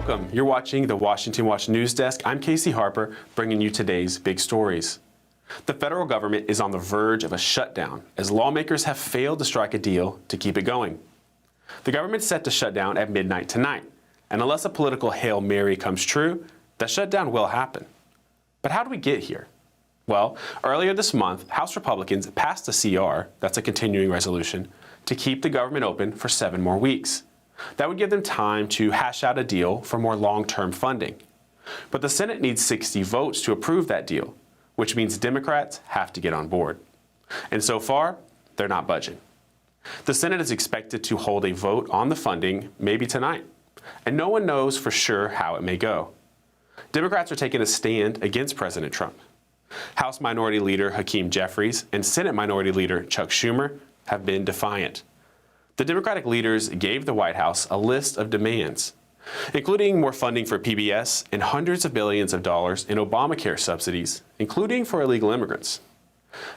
Welcome. You're watching the Washington Watch News Desk. I'm Casey Harper, bringing you today's big stories. The federal government is on the verge of a shutdown as lawmakers have failed to strike a deal to keep it going. The government's set to shut down at midnight tonight, and unless a political Hail Mary comes true, that shutdown will happen. But how do we get here? Well, earlier this month, House Republicans passed a CR, that's a continuing resolution, to keep the government open for 7 more weeks. That would give them time to hash out a deal for more long-term funding. But the Senate needs 60 votes to approve that deal, which means Democrats have to get on board. And so far, they're not budging. The Senate is expected to hold a vote on the funding maybe tonight, and no one knows for sure how it may go. Democrats are taking a stand against President Trump. House Minority Leader Hakeem Jeffries and Senate Minority Leader Chuck Schumer have been defiant. The Democratic leaders gave the White House a list of demands, including more funding for PBS and hundreds of billions of dollars in Obamacare subsidies, including for illegal immigrants.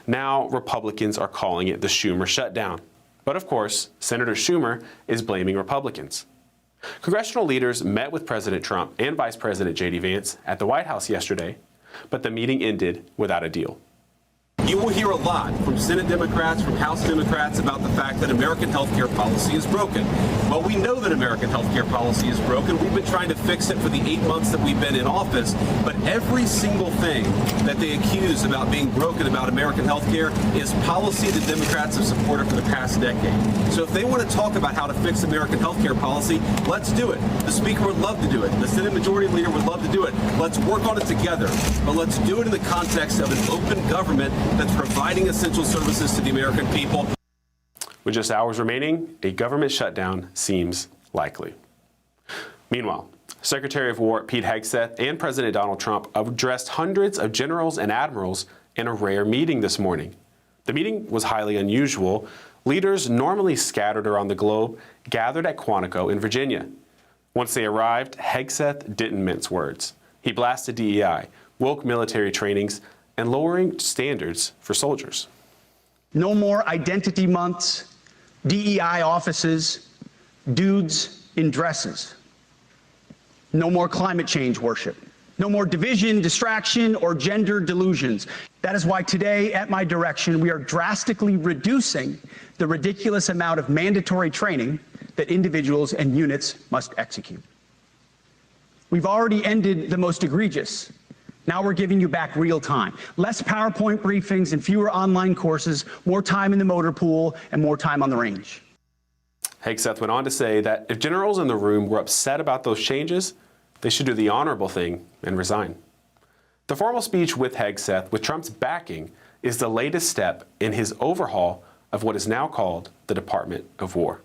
Now, Republicans are calling it the Schumer shutdown. But of course, Senator Schumer is blaming Republicans. Congressional leaders met with President Trump and Vice President J.D. Vance at the White House yesterday, but the meeting ended without a deal. You will hear a lot from Senate Democrats, from House Democrats about the fact that American health care policy is broken. Well, we know that American health care policy is broken. We've been trying to fix it for the 8 months that we've been in office, but every single thing that they accuse about being broken about American health care is policy that Democrats have supported for the past decade. So if they want to talk about how to fix American health care policy, let's do it. The Speaker would love to do it. The Senate Majority Leader would love to do it. Let's work on it together, but let's do it in the context of an open government that's providing essential services to the American people. With just hours remaining, a government shutdown seems likely. Meanwhile, Secretary of War Pete Hegseth and President Donald Trump addressed hundreds of generals and admirals in a rare meeting this morning. The meeting was highly unusual. Leaders normally scattered around the globe gathered at Quantico in Virginia. Once they arrived, Hegseth didn't mince words. He blasted DEI, woke military trainings, and lowering standards for soldiers. No more identity months, DEI offices, dudes in dresses. No more climate change worship. No more division, distraction, or gender delusions. That is why today, at my direction, we are drastically reducing the ridiculous amount of mandatory training that individuals and units must execute. We've already ended the most egregious. Now we're giving you back real time. Less PowerPoint briefings and fewer online courses, more time in the motor pool, and more time on the range. Hegseth went on to say that if generals in the room were upset about those changes, they should do the honorable thing and resign. The formal speech with Hegseth, with Trump's backing, is the latest step in his overhaul of what is now called the Department of War.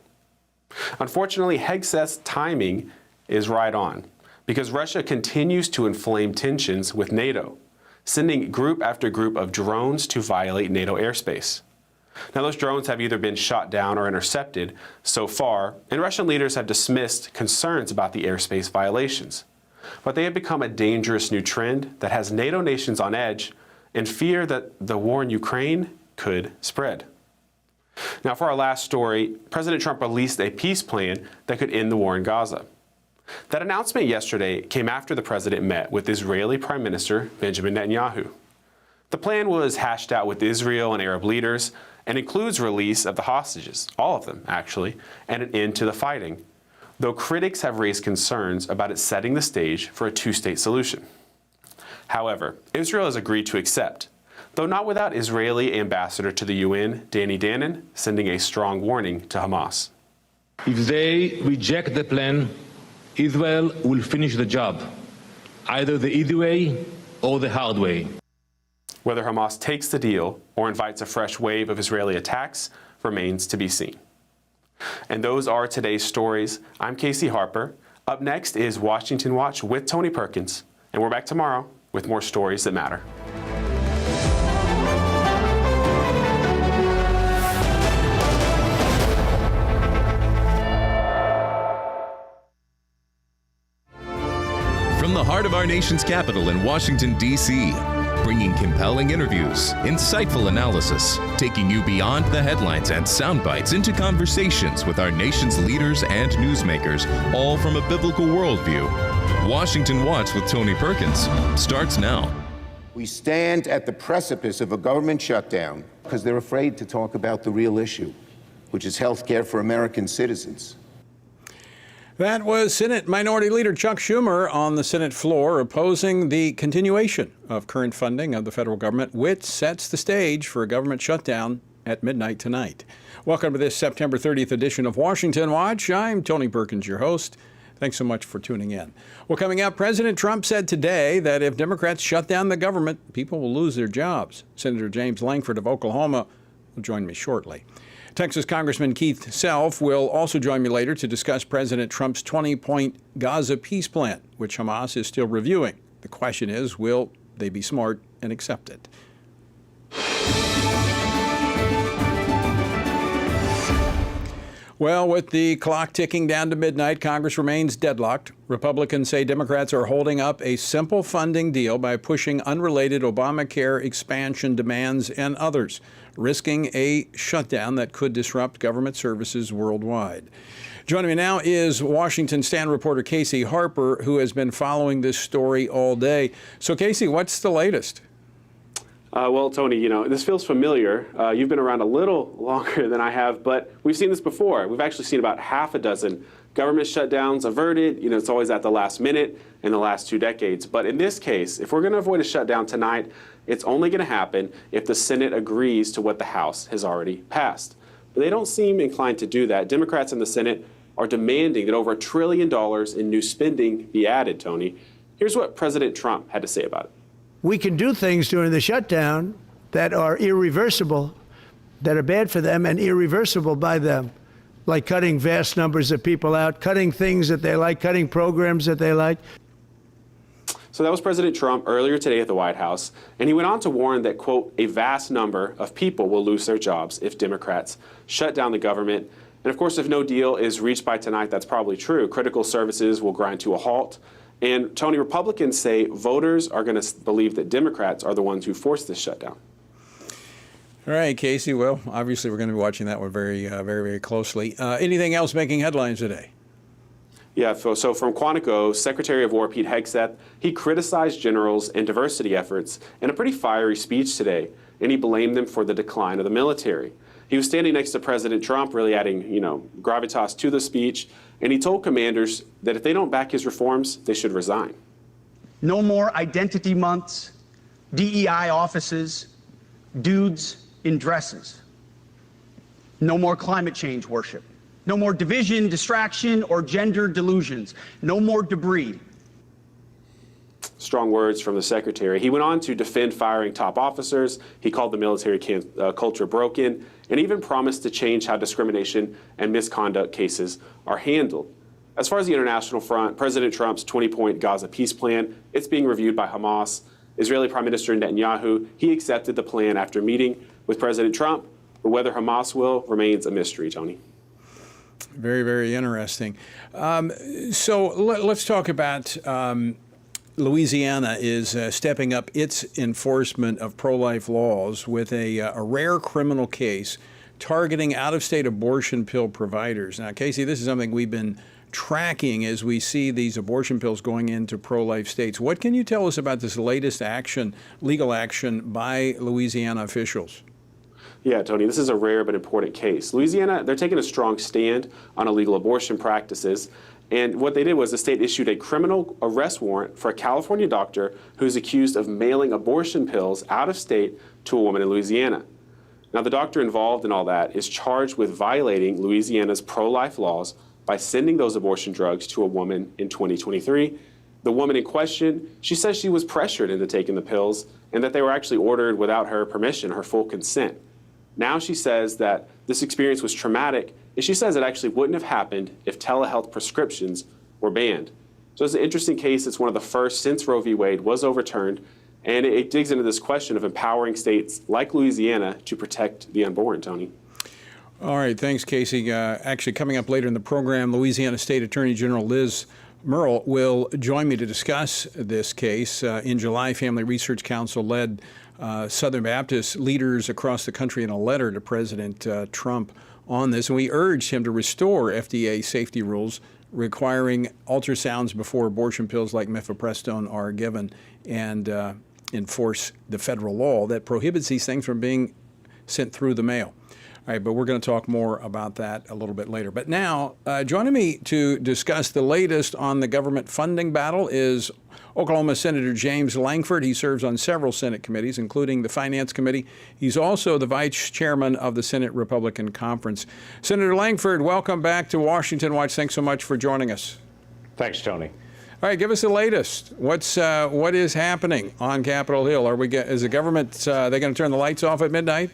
Unfortunately, Hegseth's timing is right on, because Russia continues to inflame tensions with NATO, sending group after group of drones to violate NATO airspace. Now, those drones have either been shot down or intercepted so far, and Russian leaders have dismissed concerns about the airspace violations. But they have become a dangerous new trend that has NATO nations on edge and fear that the war in Ukraine could spread. Now, for our last story, President Trump released a peace plan that could end the war in Gaza. That announcement yesterday came after the president met with Israeli Prime Minister Benjamin Netanyahu. The plan was hashed out with Israel and Arab leaders and includes release of the hostages, all of them actually, and an end to the fighting, though critics have raised concerns about it setting the stage for a two-state solution. However, Israel has agreed to accept, though not without Israeli ambassador to the UN, Danny Danon, sending a strong warning to Hamas. If they reject the plan, Israel will finish the job, either the easy way or the hard way. Whether Hamas takes the deal or invites a fresh wave of Israeli attacks remains to be seen. And those are today's stories. I'm Casey Harper. Up next is Washington Watch with Tony Perkins, and we're back tomorrow with more stories that matter. From the heart of our nation's capital in Washington, D.C., bringing compelling interviews, insightful analysis, taking you beyond the headlines and sound bites into conversations with our nation's leaders and newsmakers, all from a biblical worldview. Washington Watch with Tony Perkins starts now. We stand at the precipice of a government shutdown because they're afraid to talk about the real issue, which is health care for American citizens. That was Senate Minority Leader Chuck Schumer on the Senate floor opposing the continuation of current funding of the federal government, which sets the stage for a government shutdown at midnight tonight. Welcome to this September 30th edition of Washington Watch. I'm Tony Perkins, your host. Thanks so much for tuning in. Well, coming up, President Trump said today that if Democrats shut down the government, people will lose their jobs. Senator James Lankford of Oklahoma will join me shortly. Texas Congressman Keith Self will also join me later to discuss President Trump's 20-point Gaza peace plan, which Hamas is still reviewing. The question is, will they be smart and accept it? Well, with the clock ticking down to midnight, Congress remains deadlocked. Republicans say Democrats are holding up a simple funding deal by pushing unrelated Obamacare expansion demands and others, risking a shutdown that could disrupt government services worldwide. Joining me now is Washington Stand reporter Casey Harper, who has been following this story all day. So, Casey, what's the latest? Well, Tony, this feels familiar. You've been around a little longer than I have, but we've seen this before. We've actually seen about half a dozen government shutdowns averted. It's always at the last minute in the last 2 decades. But in this case, if we're going to avoid a shutdown tonight, it's only going to happen if the Senate agrees to what the House has already passed. But they don't seem inclined to do that. Democrats in the Senate are demanding that over $1 trillion in new spending be added, Tony. Here's what President Trump had to say about it. We can do things during the shutdown that are irreversible, that are bad for them and irreversible by them, like cutting vast numbers of people out, cutting things that they like, cutting programs that they like. So that was President Trump earlier today at the White House, and he went on to warn that, quote, a vast number of people will lose their jobs if Democrats shut down the government. And of course, if no deal is reached by tonight, that's probably true. Critical services will grind to a halt. And, Tony, Republicans say voters are going to believe that Democrats are the ones who forced this shutdown. All right, Casey. Well, obviously, we're going to be watching that one very, very closely. Anything else making headlines today? Yeah, so from Quantico, Secretary of War Pete Hegseth, he criticized generals and diversity efforts in a pretty fiery speech today, and he blamed them for the decline of the military. He was standing next to President Trump, really adding, gravitas to the speech, and he told commanders that if they don't back his reforms, they should resign. No more identity months, DEI offices, dudes in dresses. No more climate change worship. No more division, distraction, or gender delusions. No more debris. Strong words from the secretary. He went on to defend firing top officers. He called the military culture broken, and even promised to change how discrimination and misconduct cases are handled. As far as the international front, President Trump's 20-point Gaza peace plan, it's being reviewed by Hamas. Israeli Prime Minister Netanyahu, he accepted the plan after meeting with President Trump, but whether Hamas will remains a mystery, Tony. Very, very interesting. So let's talk about Louisiana is stepping up its enforcement of pro-life laws with a rare criminal case targeting out-of-state abortion pill providers. Now, Casey, this is something we've been tracking as we see these abortion pills going into pro-life states. What can you tell us about this latest action, legal action by Louisiana officials? Yeah, Tony, this is a rare but important case. Louisiana, they're taking a strong stand on illegal abortion practices. And what they did was the state issued a criminal arrest warrant for a California doctor who's accused of mailing abortion pills out of state to a woman in Louisiana. Now, the doctor involved in all that is charged with violating Louisiana's pro-life laws by sending those abortion drugs to a woman in 2023. The woman in question, she says she was pressured into taking the pills and that they were actually ordered without her permission, her full consent. Now she says that this experience was traumatic, and she says it actually wouldn't have happened if telehealth prescriptions were banned. So it's an interesting case. It's one of the first since Roe v. Wade was overturned, and it digs into this question of empowering states like Louisiana to protect the unborn, Tony. All right, thanks, Casey. Actually, coming up later in the program, Louisiana State Attorney General Liz Merle will join me to discuss this case. In July, Family Research Council led Southern Baptist leaders across the country in a letter to President Trump on this, and we urged him to restore FDA safety rules requiring ultrasounds before abortion pills like mifepristone are given, and enforce the federal law that prohibits these things from being sent through the mail. All right, but we're going to talk more about that a little bit later. But now, joining me to discuss the latest on the government funding battle is Oklahoma Senator James Lankford. He serves on several Senate committees, including the Finance Committee. He's also the vice chairman of the Senate Republican Conference. Senator Lankford, welcome back to Washington Watch. Thanks so much for joining us. Thanks, Tony. All right, give us the latest. What is happening on Capitol Hill? Is the government they going to turn the lights off at midnight?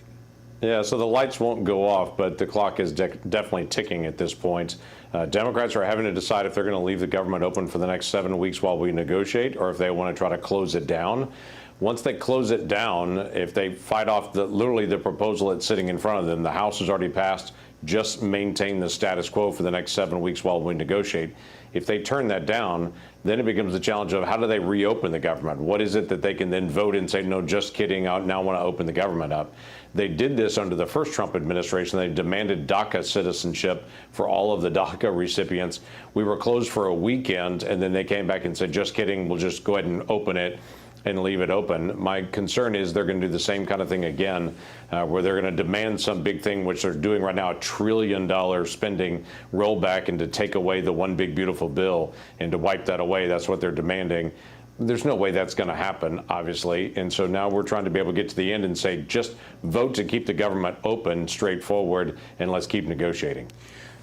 Yeah, so the lights won't go off, but the clock is definitely ticking at this point. Democrats are having to decide if they're going to leave the government open for the next 7 weeks while we negotiate, or if they want to try to close it down. Once they close it down, if they fight off literally the proposal that's sitting in front of them, the House has already passed, just maintain the status quo for the next 7 weeks while we negotiate. If they turn that down, then it becomes the challenge of how do they reopen the government? What is it that they can then vote and say, no, just kidding, I now want to open the government up? They did this under the first Trump administration. They demanded DACA citizenship for all of the DACA recipients. We were closed for a weekend, and then they came back and said, just kidding, we'll just go ahead and open it and leave it open. My concern is they're going to do the same kind of thing again, where they're going to demand some big thing, which they're doing right now, $1 trillion spending rollback, and to take away the one big beautiful bill and to wipe that away. That's what they're demanding. There's no way that's going to happen, obviously. And so now we're trying to be able to get to the end and say, just vote to keep the government open, straightforward, and let's keep negotiating.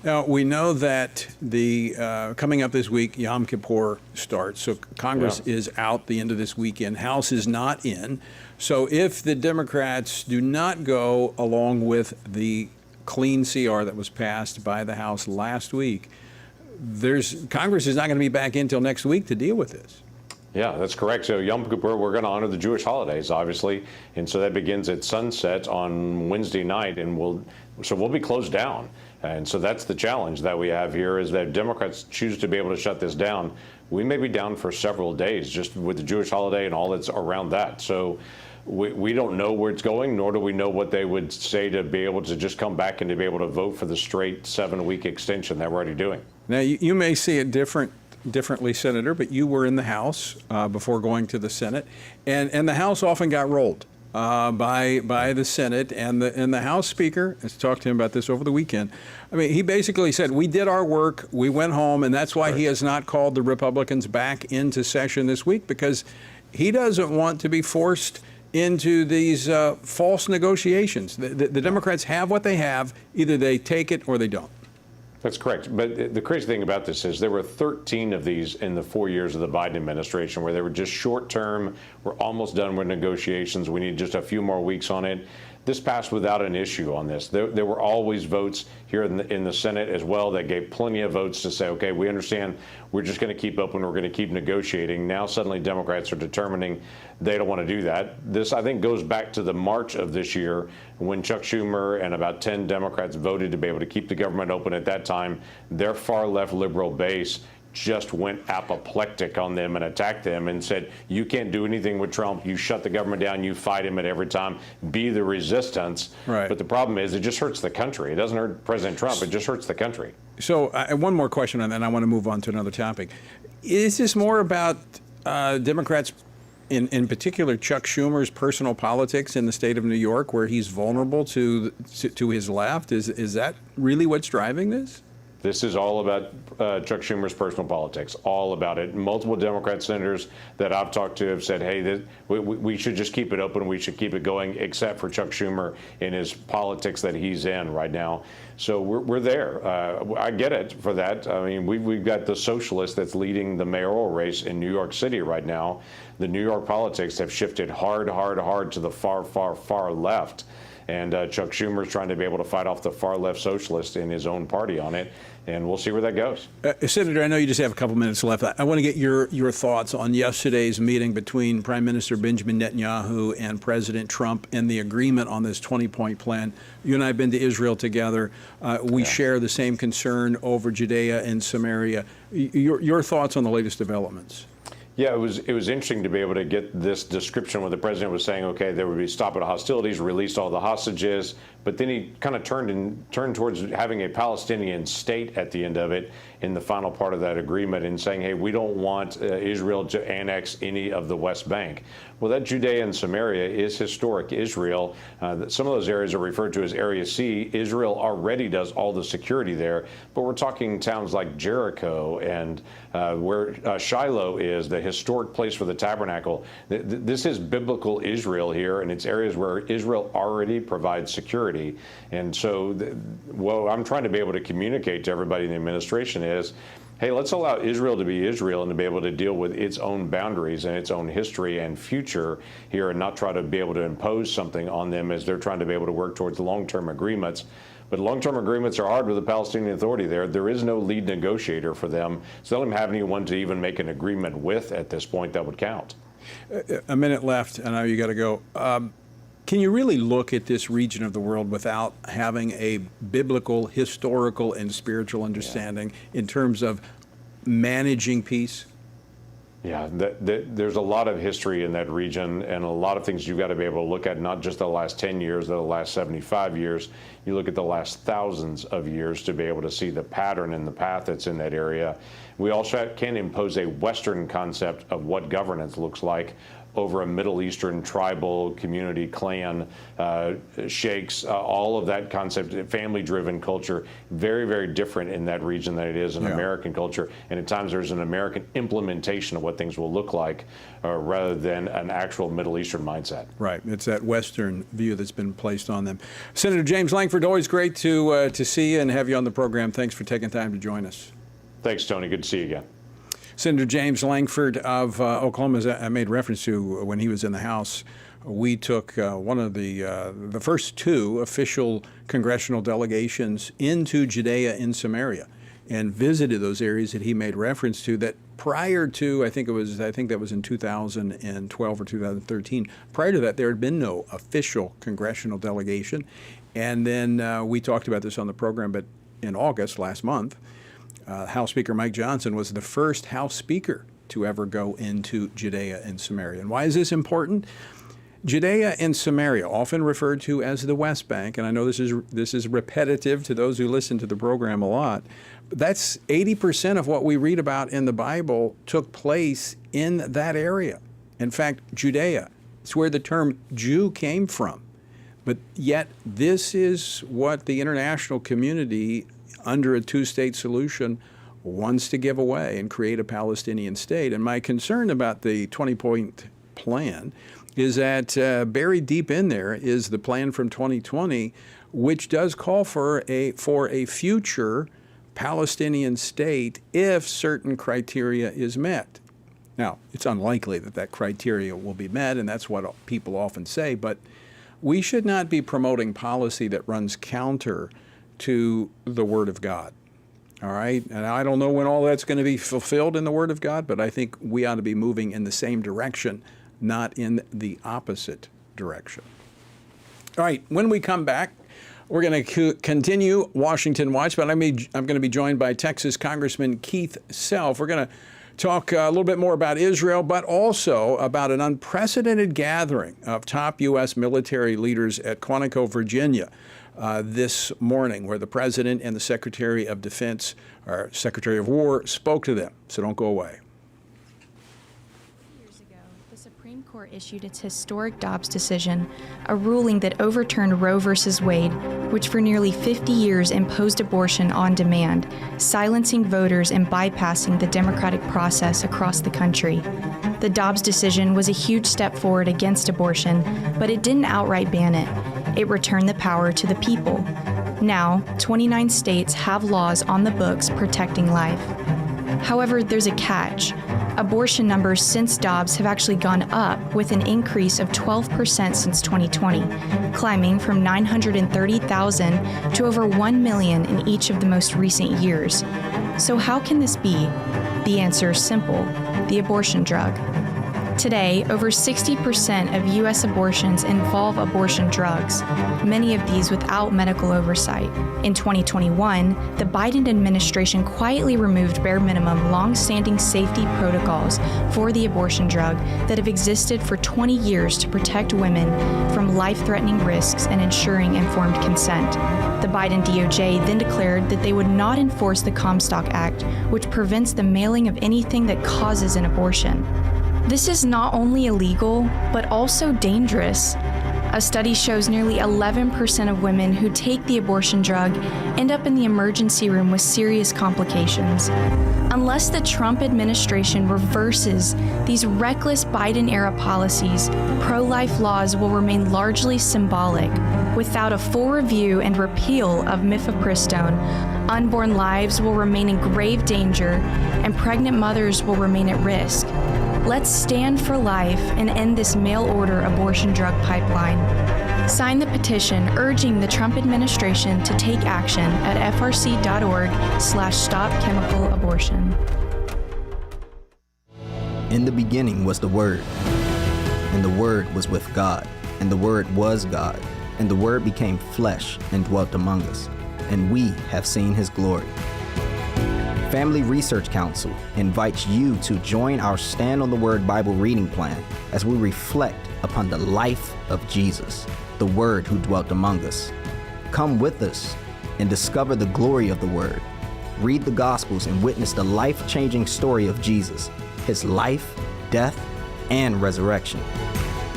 Now, we know that the coming up this week, Yom Kippur starts. So Congress is out the end of this weekend. House is not in. So if the Democrats do not go along with the clean CR that was passed by the House last week, Congress is not going to be back in until next week to deal with this. Yeah, that's correct. So Yom Kippur, we're going to honor the Jewish holidays, obviously. And so that begins at sunset on Wednesday night, and we'll be closed down. And so that's the challenge that we have here, is that Democrats choose to be able to shut this down. We may be down for several days just with the Jewish holiday and all that's around that. So we don't know where it's going, nor do we know what they would say to be able to just come back and to be able to vote for the straight 7-week extension that we're already doing. Now, you may see it differently, Senator, but you were in the House before going to the Senate, and the House often got rolled by the Senate, and the House Speaker, I talked to him about this over the weekend. I mean, he basically said, we did our work, we went home, and that's why he has not called the Republicans back into session this week, because he doesn't want to be forced into these false negotiations. The Democrats have what they have. Either they take it or they don't. That's correct. But the crazy thing about this is there were 13 of these in the 4 years of the Biden administration where they were just short term. We're almost done with negotiations. We need just a few more weeks on it. This passed without an issue on this. There were always votes here in the Senate as well that gave plenty of votes to say, okay, we understand we're just going to keep open, we're going to keep negotiating. Now suddenly Democrats are determining they don't want to do that. This, I think, goes back to the March of this year when Chuck Schumer and about 10 Democrats voted to be able to keep the government open at that time. Their far left liberal base just went apoplectic on them and attacked them and said, you can't do anything with Trump. You shut the government down. You fight him at every time. Be the resistance. Right. But the problem is it just hurts the country. It doesn't hurt President Trump. It just hurts the country. So one more question, and then I want to move on to another topic. Is this more about Democrats, in particular Chuck Schumer's personal politics in the state of New York, where he's vulnerable to his left? Is that really what's driving this? This is all about Chuck Schumer's personal politics, all about it. Multiple Democrat senators that I've talked to have said, hey, we should just keep it open. We should keep it going, except for Chuck Schumer and his politics that he's in right now. So we're there. I get it for that. I mean, we've got the socialist that's leading the mayoral race in New York City right now. The New York politics have shifted hard to the far left. And Chuck Schumer's trying to be able to fight off the far left socialist in his own party on it. and we'll see where that goes. Senator, I know you just have a couple minutes left. I want to get your thoughts on yesterday's meeting between Prime Minister Benjamin Netanyahu and President Trump and the agreement on this 20-point plan. You and I have been to Israel together. We share the same concern over Judea and Samaria. Your thoughts on the latest developments? Yeah, it was interesting to be able to get this description where the president was saying, okay, there would be stop at hostilities, released all the hostages, but then he kind of turned towards having a Palestinian state at the end of it in the final part of that agreement and saying, hey, we don't want Israel to annex any of the West Bank. Well, that Judea and Samaria is historic Israel. Some of those areas are referred to as Area C. Israel already does all the security there, but we're talking towns like Jericho and where Shiloh is, the historic place for the tabernacle. This is biblical Israel here, and it's areas where Israel already provides security. And so what I'm trying to be able to communicate to everybody in the administration is, hey, let's allow Israel to be Israel and to be able to deal with its own boundaries and its own history and future here, and not try to be able to impose something on them as they're trying to be able to work towards long-term agreements. But long-term agreements are hard with the Palestinian Authority there. There is no lead negotiator for them, so they don't have anyone to even make an agreement with at this point that would count. A minute left, and now you got to go. Can you really look at this region of the world without having a biblical, historical, and spiritual understanding in terms of managing peace? Yeah, there's a lot of history in that region and a lot of things you've got to be able to look at, not just the last 10 years, or the last 75 years. You look at the last thousands of years to be able to see the pattern and the path that's in that area. We also can impose a Western concept of what governance looks like over a Middle Eastern tribal community, clan, sheikhs, all of that concept, family-driven culture, very, very different in that region than it is in American culture. And at times there's an American implementation of what things will look like rather than an actual Middle Eastern mindset. Right. It's that Western view that's been placed on them. Senator James Lankford, always great to see you and have you on the program. Thanks for taking time to join us. Thanks, Tony. Good to see you again. Senator James Lankford of Oklahoma, as I made reference to when he was in the House, we took one of the first two official congressional delegations into Judea and Samaria and visited those areas that he made reference to that prior to, I think that was in 2012 or 2013, prior to that there had been no official congressional delegation. And then we talked about this on the program, but in August last month, House Speaker Mike Johnson was the first House Speaker to ever go into Judea and Samaria. And why is this important? Judea and Samaria, often referred to as the West Bank, and I know this is repetitive to those who listen to the program a lot, but that's 80% of what we read about in the Bible took place in that area. In fact, Judea, it's where the term Jew came from. But yet this is what the international community under a two-state solution wants to give away and create a Palestinian state. And my concern about the 20-point plan is that buried deep in there is the plan from 2020, which does call for a future Palestinian state if certain criteria is met. Now, it's unlikely that that criteria will be met, and that's what people often say, but we should not be promoting policy that runs counter to the Word of God, all right? And I don't know when all that's going to be fulfilled in the Word of God, but I think we ought to be moving in the same direction, not in the opposite direction. All right, when we come back, we're going to continue Washington Watch, but I'm going to be joined by Texas Congressman Keith Self. We're going to talk a little bit more about Israel, but also about an unprecedented gathering of top U.S. military leaders at Quantico, Virginia, this morning, where the President and the Secretary of Defense, or Secretary of War, spoke to them. So don't go away. Years ago, the Supreme Court issued its historic Dobbs decision, a ruling that overturned Roe v. Wade, which for nearly 50 years imposed abortion on demand, silencing voters and bypassing the democratic process across the country. The Dobbs decision was a huge step forward against abortion, but it didn't outright ban it. It returned the power to the people. Now, 29 states have laws on the books protecting life. However, there's a catch. Abortion numbers since Dobbs have actually gone up, with an increase of 12% since 2020, climbing from 930,000 to over 1 million in each of the most recent years. So how can this be? The answer is simple: the abortion drug. Today, over 60% of U.S. abortions involve abortion drugs, many of these without medical oversight. In 2021, the Biden administration quietly removed bare minimum long-standing safety protocols for the abortion drug that have existed for 20 years to protect women from life-threatening risks and ensuring informed consent. The Biden DOJ then declared that they would not enforce the Comstock Act, which prevents the mailing of anything that causes an abortion. This is not only illegal, but also dangerous. A study shows nearly 11% of women who take the abortion drug end up in the emergency room with serious complications. Unless the Trump administration reverses these reckless Biden-era policies, pro-life laws will remain largely symbolic. Without a full review and repeal of mifepristone, unborn lives will remain in grave danger, and pregnant mothers will remain at risk. Let's stand for life and end this mail-order abortion drug pipeline. Sign the petition urging the Trump administration to take action at frc.org/stopchemicalabortion. In the beginning was the Word, and the Word was with God, and the Word was God, and the Word became flesh and dwelt among us, and we have seen His glory. Family Research Council invites you to join our Stand on the Word Bible reading plan as we reflect upon the life of Jesus, the Word who dwelt among us. Come with us and discover the glory of the Word. Read the Gospels and witness the life-changing story of Jesus, His life, death, and resurrection.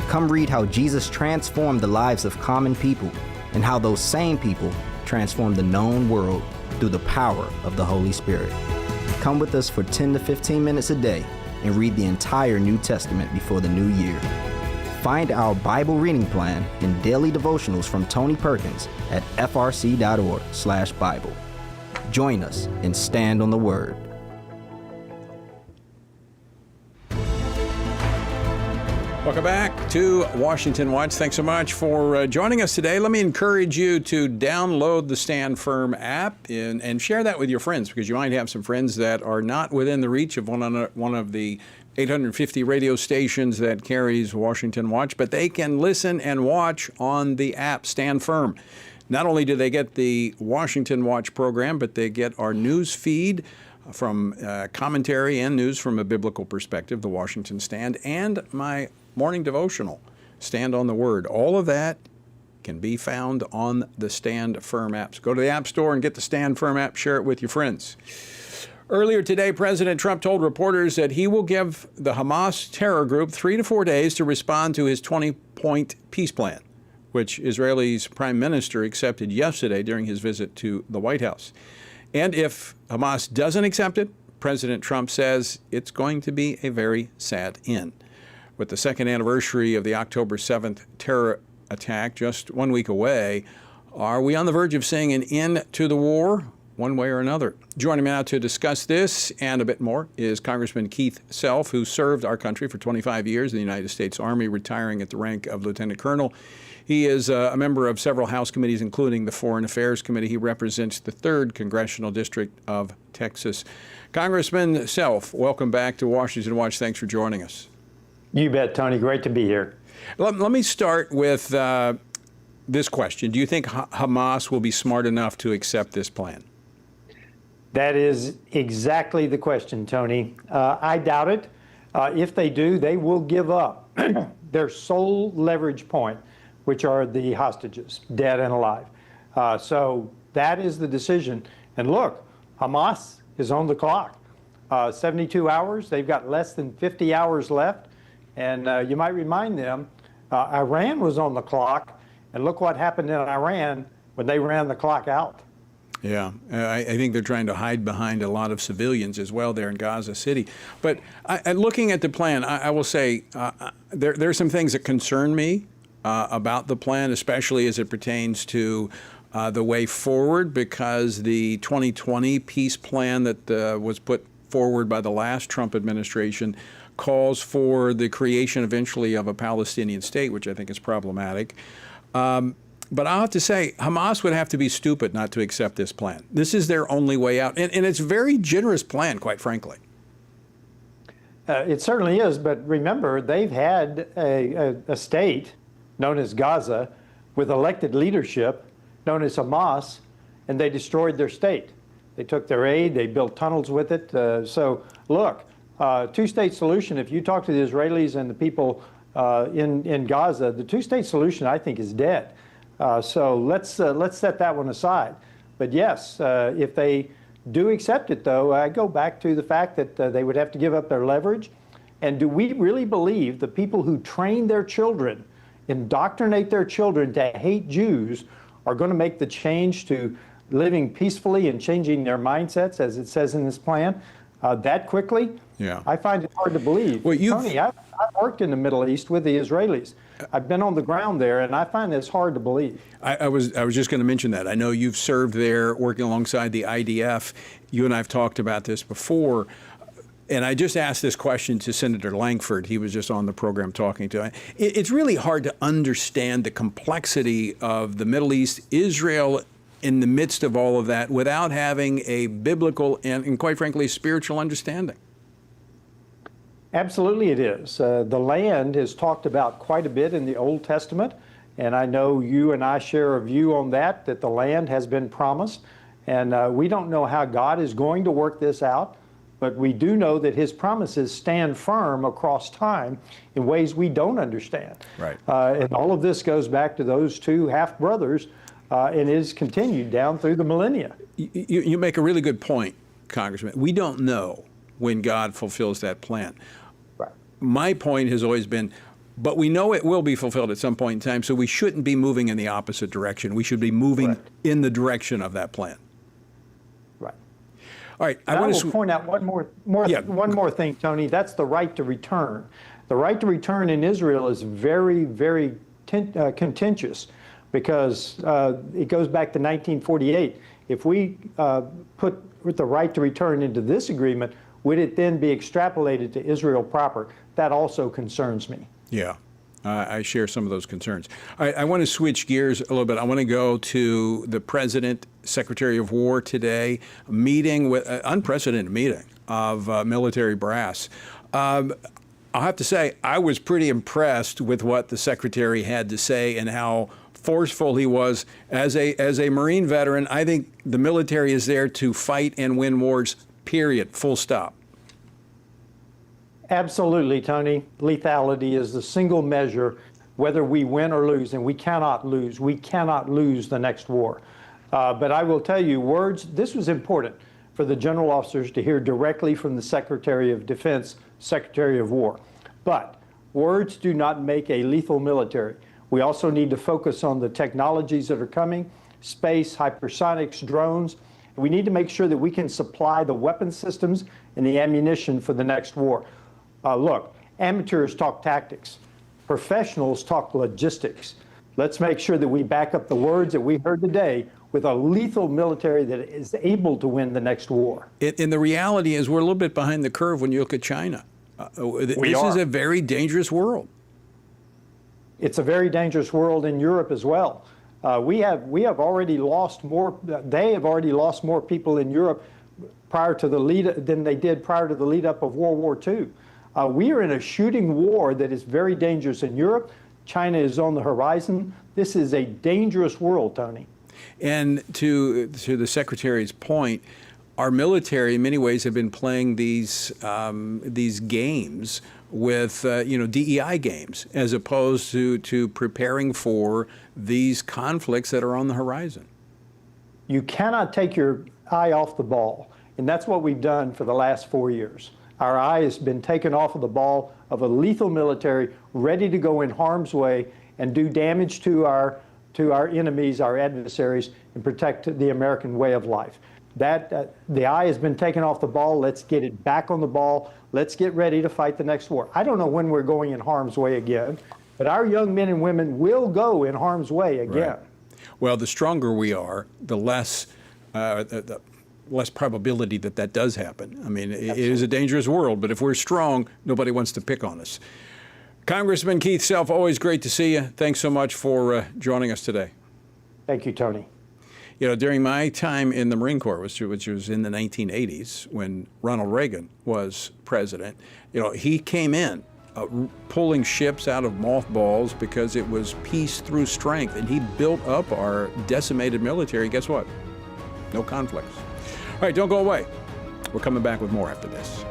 Come read how Jesus transformed the lives of common people and how those same people transformed the known world through the power of the Holy Spirit. Come with us for 10 to 15 minutes a day and read the entire New Testament before the new year. Find our Bible reading plan and daily devotionals from Tony Perkins at frc.org/Bible. Join us and stand on the Word. Welcome back to Washington Watch. Thanks so much for joining us today. Let me encourage you to download the Stand Firm app and share that with your friends, because you might have some friends that are not within the reach of one of the 850 radio stations that carries Washington Watch, but they can listen and watch on the app Stand Firm. Not only do they get the Washington Watch program, but they get our news feed from commentary and news from a biblical perspective, the Washington Stand, and my morning devotional, Stand on the Word. All of that can be found on the Stand Firm apps. Go to the App Store and get the Stand Firm app. Share it with your friends. Earlier today, President Trump told reporters that he will give the Hamas terror group 3 to 4 days to respond to his 20-point peace plan, which Israel's prime minister accepted yesterday during his visit to the White House. And if Hamas doesn't accept it, President Trump says it's going to be a very sad end. With the second anniversary of the October 7th terror attack just 1 week away, are we on the verge of seeing an end to the war, one way or another? Joining me now to discuss this and a bit more is Congressman Keith Self, who served our country for 25 years in the United States Army, retiring at the rank of Lieutenant Colonel. He is a member of several House committees, including the Foreign Affairs Committee. He represents the 3rd Congressional District of Texas. Congressman Self, welcome back to Washington Watch. Thanks for joining us. You bet, Tony. Great to be here. Let me start with this question. Do you think Hamas will be smart enough to accept this plan? That is exactly the question, Tony. I doubt it. If they do, they will give up their sole leverage point, which are the hostages, dead and alive. So that is the decision. And look, Hamas is on the clock. 72 hours. They've got less than 50 hours left. And you might remind them, Iran was on the clock, and look what happened in Iran when they ran the clock out. Yeah, I think they're trying to hide behind a lot of civilians as well there in Gaza City. But looking at the plan, I will say there are some things that concern me about the plan, especially as it pertains to the way forward, because the 2020 peace plan that was put forward by the last Trump administration calls for the creation eventually of a Palestinian state, which I think is problematic. But I'll have to say, Hamas would have to be stupid not to accept this plan. This is their only way out. And it's a very generous plan, quite frankly. It certainly is, but remember, they've had a state known as Gaza with elected leadership known as Hamas, and they destroyed their state. They took their aid, they built tunnels with it. So look, two-state solution, if you talk to the Israelis and the people in Gaza, the two-state solution, I think, is dead. So let's set that one aside. But yes, if they do accept it, though, I go back to the fact that they would have to give up their leverage. And do we really believe the people who train their children, indoctrinate their children to hate Jews, are going to make the change to living peacefully and changing their mindsets, as it says in this plan, that quickly? Yeah. I find it hard to believe. Well, Tony, I've worked in the Middle East with the Israelis. I've been on the ground there, and I find this hard to believe. I was just going to mention that. I know you've served there working alongside the IDF. You and I have talked about this before. And I just asked this question to Senator Langford. He was just on the program talking to him. It's really hard to understand the complexity of the Middle East, Israel, in the midst of all of that without having a biblical and quite frankly, spiritual understanding. Absolutely it is. The land is talked about quite a bit in the Old Testament, and I know you and I share a view on that the land has been promised, and we don't know how God is going to work this out, but we do know that his promises stand firm across time in ways we don't understand. Right. And all of this goes back to those two half-brothers, and is continued down through the millennia. You make a really good point, Congressman. We don't know when God fulfills that plan. Right. My point has always been, but we know it will be fulfilled at some point in time, so we shouldn't be moving in the opposite direction. We should be moving in the direction of that plan. Right. All right. I will point out one more thing, Tony. That's the right to return. The right to return in Israel is very, very contentious because it goes back to 1948. If we put the right to return into this agreement, would it then be extrapolated to Israel proper? That also concerns me. Yeah. I share some of those concerns. All right, I want to switch gears a little bit. I want to go to the President, Secretary of War today, a meeting with unprecedented meeting of military brass. I'll have to say, I was pretty impressed with what the Secretary had to say and how forceful he was. As a Marine veteran, I think the military is there to fight and win wars, period, full stop. Absolutely, Tony. Lethality is the single measure whether we win or lose, and we cannot lose. We cannot lose the next war. But I will tell you, this was important for the general officers to hear directly from the Secretary of Defense, Secretary of War. But words do not make a lethal military. We also need to focus on the technologies that are coming, space, hypersonics, drones. We need to make sure that we can supply the weapon systems and the ammunition for the next war. Look, amateurs talk tactics. Professionals talk logistics. Let's make sure that we back up the words that we heard today with a lethal military that is able to win the next war. And the reality is we're a little bit behind the curve when you look at China. This is a very dangerous world. It's a very dangerous world in Europe as well. We have already lost more. They have already lost more people in Europe than they did prior to the lead up of World War II. We are in a shooting war that is very dangerous in Europe. China is on the horizon. This is a dangerous world, Tony. And to the Secretary's point, our military, in many ways, have been playing these games with DEI games, as opposed to preparing for these conflicts that are on the horizon. You cannot take your eye off the ball, and that's what we've done for the last 4 years. Our eye has been taken off of the ball of a lethal military ready to go in harm's way and do damage to our enemies, our adversaries, and protect the American way of life. The eye has been taken off the ball. Let's get it back on the ball. Let's get ready to fight the next war. I don't know when we're going in harm's way again, but our young men and women will go in harm's way again. Right. Well, the stronger we are, the less less probability that that does happen. I mean, it is a dangerous world, but if we're strong, nobody wants to pick on us. Congressman Keith Self, always great to see you. Thanks so much for joining us today. Thank you, Tony. You know, during my time in the Marine Corps, which was in the 1980s, when Ronald Reagan was president, you know, he came in pulling ships out of mothballs because it was peace through strength, and he built up our decimated military. Guess what? No conflicts. All right, don't go away. We're coming back with more after this.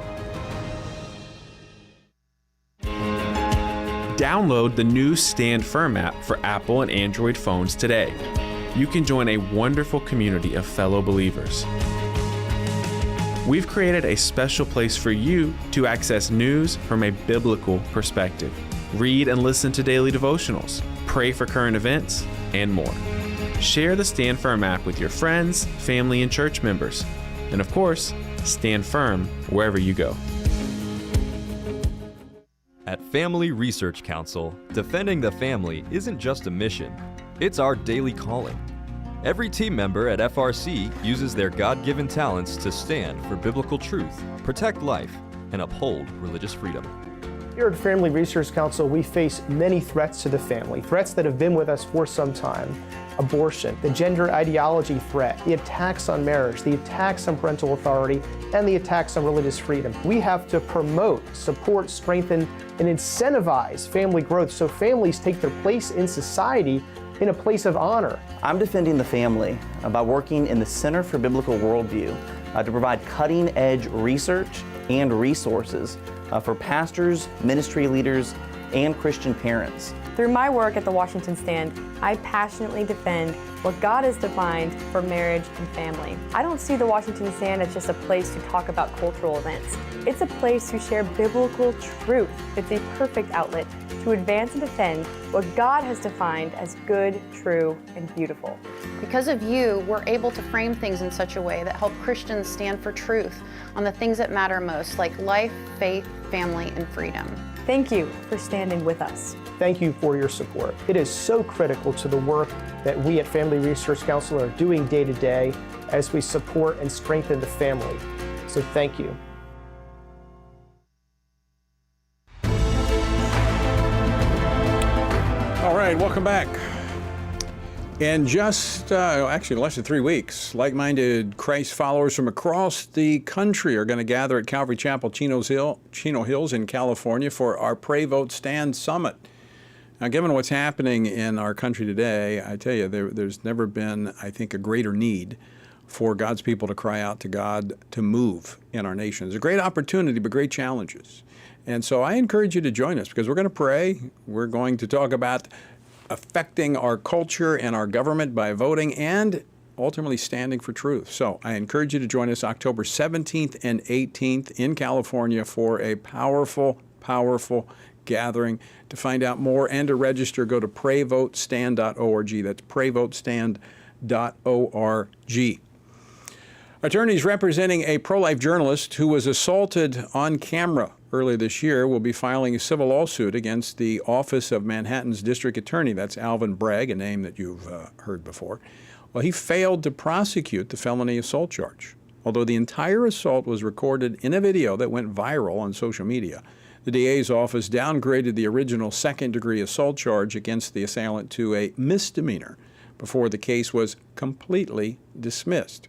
Download the new Stand Firm app for Apple and Android phones today. You can join a wonderful community of fellow believers. We've created a special place for you to access news from a biblical perspective. Read and listen to daily devotionals, pray for current events, and more. Share the Stand Firm app with your friends, family, and church members. And of course, stand firm wherever you go. At Family Research Council, defending the family isn't just a mission, it's our daily calling. Every team member at FRC uses their God-given talents to stand for biblical truth, protect life, and uphold religious freedom. Here at Family Research Council, we face many threats to the family, threats that have been with us for some time. Abortion, the gender ideology threat, the attacks on marriage, the attacks on parental authority, and the attacks on religious freedom. We have to promote, support, strengthen, and incentivize family growth so families take their place in society in a place of honor. I'm defending the family by working in the Center for Biblical Worldview to provide cutting-edge research and resources for pastors, ministry leaders, and Christian parents. Through my work at the Washington Stand, I passionately defend what God has defined for marriage and family. I don't see the Washington Stand as just a place to talk about cultural events. It's a place to share biblical truth. It's a perfect outlet to advance and defend what God has defined as good, true, and beautiful. Because of you, we're able to frame things in such a way that help Christians stand for truth on the things that matter most, like life, faith, family, and freedom. Thank you for standing with us. Thank you for your support. It is so critical to the work that we at Family Research Council are doing day to day as we support and strengthen the family. So thank you. All right, welcome back. In just, actually less than 3 weeks, like-minded Christ followers from across the country are going to gather at Calvary Chapel, Chino Hills in California for our Pray, Vote, Stand Summit. Now, given what's happening in our country today, I tell you, there's never been, I think, a greater need for God's people to cry out to God to move in our nation. It's a great opportunity, but great challenges. And so I encourage you to join us because we're going to pray. We're going to talk about affecting our culture and our government by voting and ultimately standing for truth. So I encourage you to join us October 17th and 18th in California for a powerful, powerful gathering. To find out more and to register, go to prayvotestand.org. That's prayvotestand.org. Attorneys representing a pro-life journalist who was assaulted on camera earlier this year will be filing a civil lawsuit against the Office of Manhattan's District Attorney. That's Alvin Bragg, a name that you've heard before. Well, he failed to prosecute the felony assault charge. Although the entire assault was recorded in a video that went viral on social media, the DA's office downgraded the original second-degree assault charge against the assailant to a misdemeanor before the case was completely dismissed.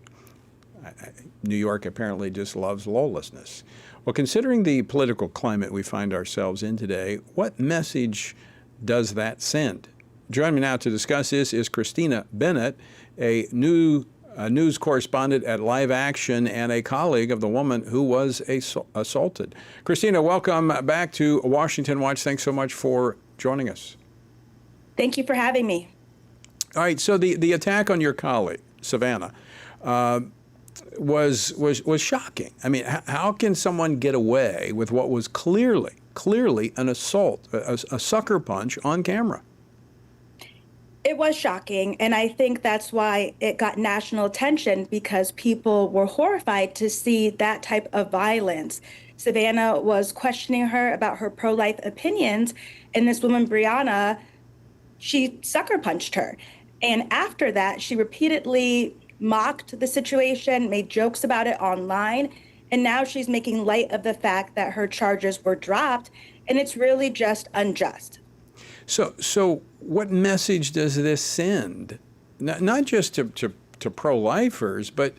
New York apparently just loves lawlessness. Well, considering the political climate we find ourselves in today, what message does that send? Joining me now to discuss this is Christina Bennett, a news correspondent at Live Action and a colleague of the woman who was assaulted. Christina, welcome back to Washington Watch. Thanks so much for joining us. Thank you for having me. All right, so the attack on your colleague, Savannah, was shocking. I mean, how can someone get away with what was clearly an assault, a sucker punch on camera? It was shocking, and I think that's why it got national attention, because people were horrified to see that type of violence. Savannah was questioning her about her pro-life opinions, and this woman, Brianna, she sucker punched her. And after that, she repeatedly mocked the situation, made jokes about it online, and now she's making light of the fact that her charges were dropped, and it's really just unjust. So what message does this send? Not just to pro-lifers, but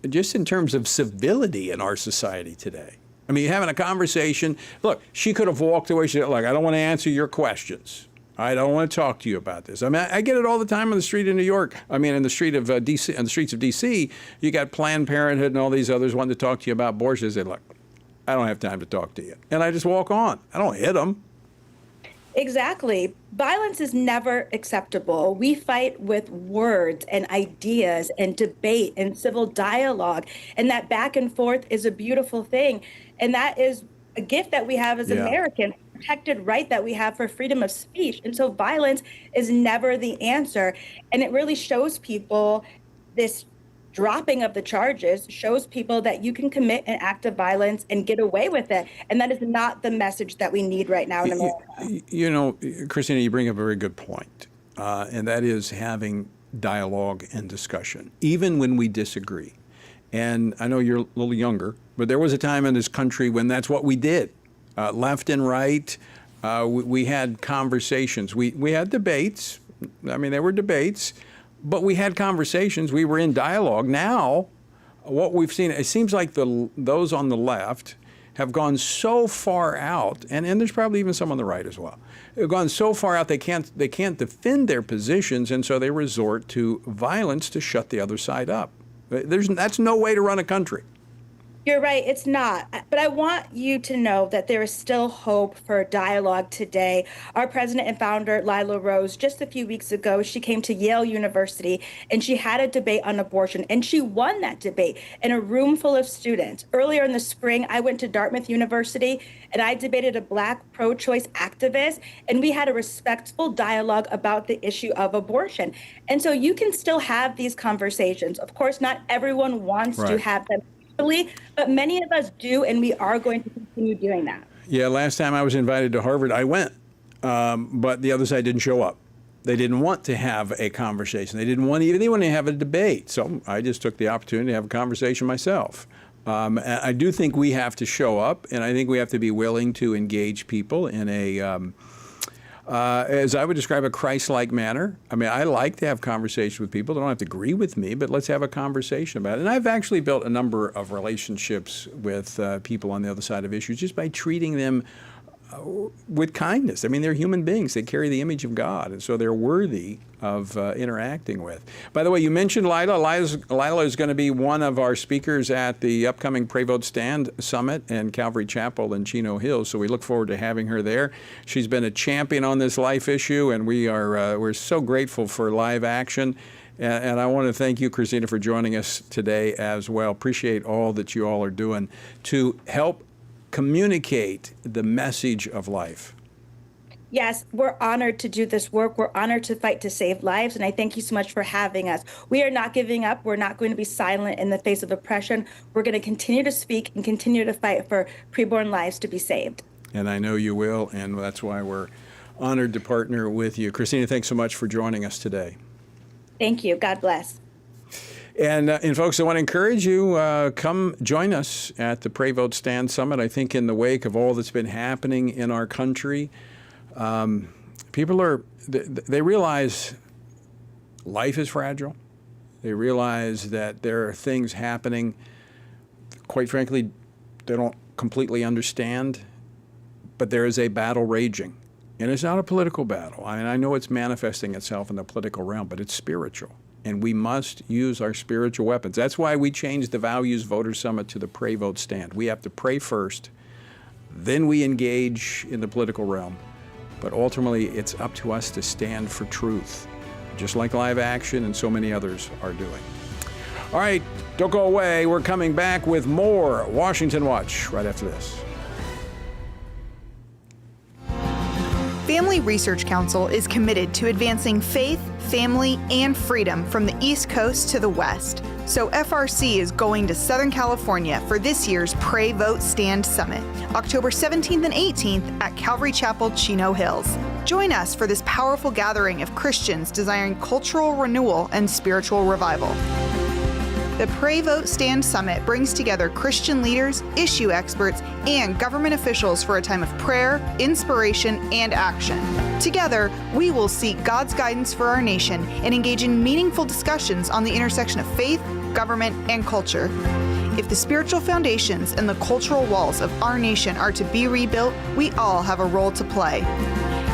just in terms of civility in our society today. I mean, having a conversation. Look, she could have walked away. She said, look, I don't want to answer your questions. I don't want to talk to you about this. I mean, I get it all the time on the street in New York. I mean, in the street of DC, on the streets of DC, you got Planned Parenthood and all these others wanting to talk to you about abortion. They say, look, I don't have time to talk to you. And I just walk on. I don't hit them. Exactly. Violence is never acceptable. We fight with words and ideas and debate and civil dialogue. And that back and forth is a beautiful thing. And that is a gift that we have as Americans, protected right that we have for freedom of speech. And so violence is never the answer. And it really shows people, this dropping of the charges shows people that you can commit an act of violence and get away with it. And that is not the message that we need right now in America. You know, Christina, you bring up a very good point. And that is having dialogue and discussion, even when we disagree. And I know you're a little younger, but there was a time in this country when that's what we did. Left and right, we had conversations. We had debates. I mean, there were debates, but we had conversations. We were in dialogue. Now, what we've seen, it seems like those on the left have gone so far out, and there's probably even some on the right as well. They've gone so far out they can't defend their positions, and so they resort to violence to shut the other side up. That's no way to run a country. You're right, it's not. But I want you to know that there is still hope for dialogue today. Our president and founder, Lila Rose, just a few weeks ago, she came to Yale University and she had a debate on abortion, and she won that debate in a room full of students. Earlier in the spring, I went to Dartmouth University and I debated a Black pro-choice activist, and we had a respectful dialogue about the issue of abortion. And so you can still have these conversations. Of course, not everyone wants to have them, but many of us do, and we are going to continue doing that. Yeah, last time I was invited to Harvard, I went, but the other side didn't show up. They didn't want to have a conversation. They didn't want to have a debate. So I just took the opportunity to have a conversation myself. I do think we have to show up, and I think we have to be willing to engage people in a as I would describe, a Christ-like manner. I mean, I like to have conversations with people. They don't have to agree with me, but let's have a conversation about it. And I've actually built a number of relationships with people on the other side of issues just by treating them with kindness. I mean, they're human beings. They carry the image of God, and so they're worthy of interacting with. By the way, you mentioned Lila. Lila is going to be one of our speakers at the upcoming Pray Vote Stand Summit in Calvary Chapel in Chino Hills, so we look forward to having her there. She's been a champion on this life issue, and we're so grateful for live action. And I want to thank you, Christina, for joining us today as well. Appreciate all that you all are doing to help communicate the message of life. Yes, we're honored to do this work. We're honored to fight to save lives. And I thank you so much for having us. We are not giving up. We're not going to be silent in the face of oppression. We're going to continue to speak and continue to fight for preborn lives to be saved. And I know you will. And that's why we're honored to partner with you. Christina, thanks so much for joining us today. Thank you. God bless. And folks, I want to encourage you, come join us at the Pray Vote Stand Summit. I think in the wake of all that's been happening in our country, people they realize life is fragile. They realize that there are things happening, quite frankly, they don't completely understand, but there is a battle raging. And it's not a political battle. I mean, I know it's manifesting itself in the political realm, but it's spiritual. And we must use our spiritual weapons. That's why we changed the Values Voter Summit to the Pray Vote Stand. We have to pray first, then we engage in the political realm. But ultimately, it's up to us to stand for truth, just like Live Action and so many others are doing. All right, don't go away. We're coming back with more Washington Watch right after this. Family Research Council is committed to advancing faith, family, and freedom from the East Coast to the West. So FRC is going to Southern California for this year's Pray Vote Stand Summit, October 17th and 18th at Calvary Chapel, Chino Hills. Join us for this powerful gathering of Christians desiring cultural renewal and spiritual revival. The Pray, Vote, Stand Summit brings together Christian leaders, issue experts, and government officials for a time of prayer, inspiration, and action. Together, we will seek God's guidance for our nation and engage in meaningful discussions on the intersection of faith, government, and culture. If the spiritual foundations and the cultural walls of our nation are to be rebuilt, we all have a role to play.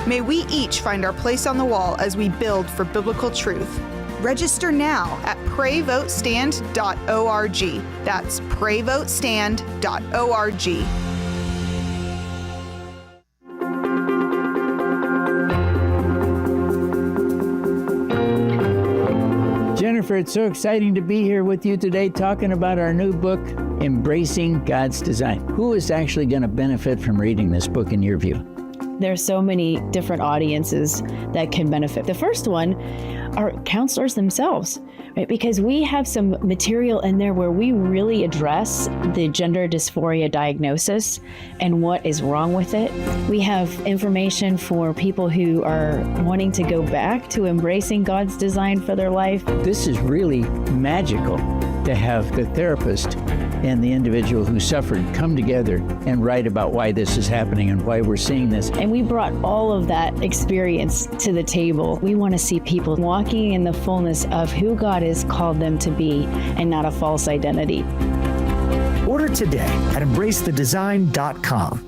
May we each find our place on the wall as we build for biblical truth. Register now at prayvotestand.org. That's prayvotestand.org. Jennifer, it's so exciting to be here with you today talking about our new book, Embracing God's Design. Who is actually going to benefit from reading this book in your view? There's so many different audiences that can benefit. The first one are counselors themselves, right? Because we have some material in there where we really address the gender dysphoria diagnosis and what is wrong with it. We have information for people who are wanting to go back to embracing God's design for their life. This is really magical to have the therapist and the individual who suffered come together and write about why this is happening and why we're seeing this. And we brought all of that experience to the table. We want to see people walking in the fullness of who God has called them to be and not a false identity. Order today at embracethedesign.com.